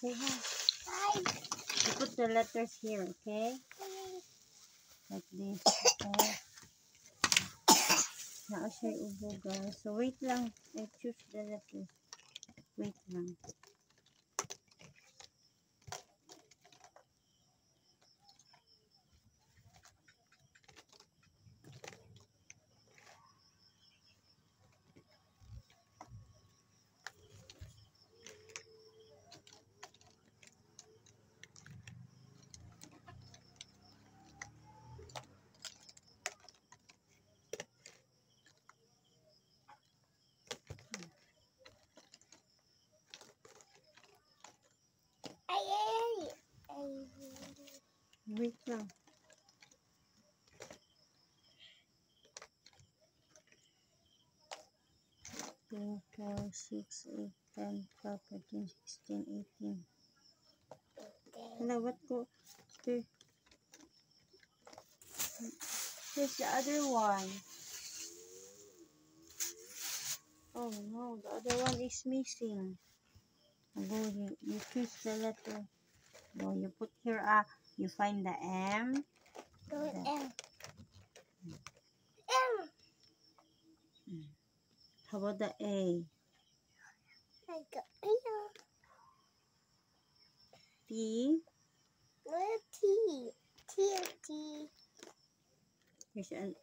You put the letters here, okay? Like this, okay? Naa siya ubo, guys. So, wait lang. I choose the letters. Wait lang. Wait lang. 2, 4, 6, 8, 10, 12, 13, 16, 18. Hello, what go? Here's the other one. Oh no, the other one is missing. Go, you choose the letter. Go, you put here, you find the M. How about the A? T.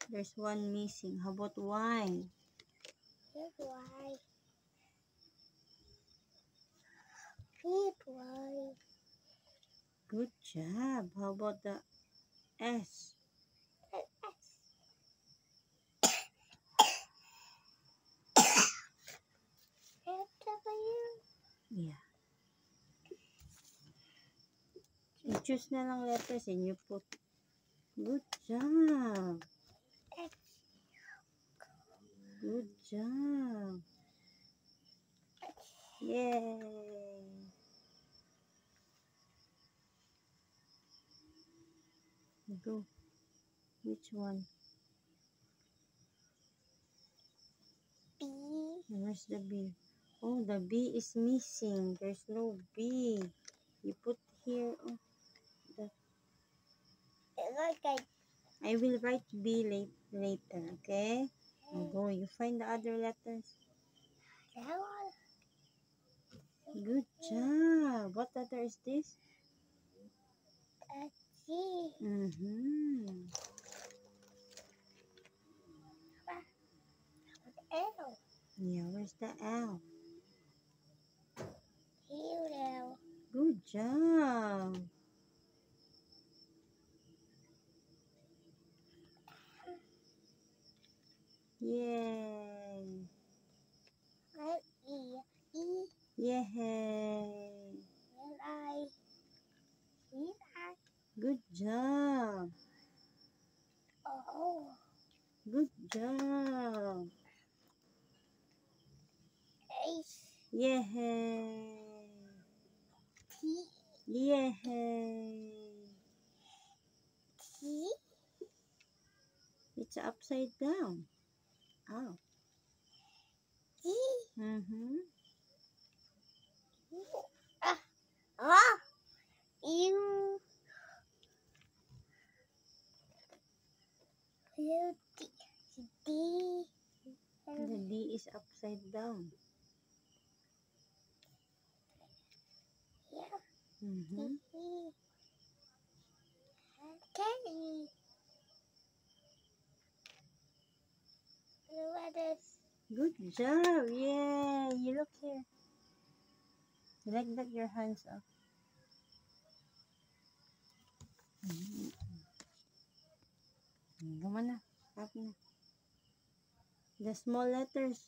There's one missing. How about Y? Good job. How about the S? Yeah. You choose na lang letters and you put. Good job. Good job. Yay. Go. Which one? B. Where's the B? Oh, the B is missing. There's no B. You put here. Oh, I will write B later, okay? Now go. You find the other letters. Good job. What letter is this? G. L. Yeah, where's the L? L. Good job. Yay. E. Yay. I. Good job. O. Good job. H. Yay. T. Yay. T. It's upside down. Oh. D. U. U. D. The D is upside down. Yeah. Kenny. Good job. Yay. You look here. Like that your hands up. Come on na. Up na. The small letters.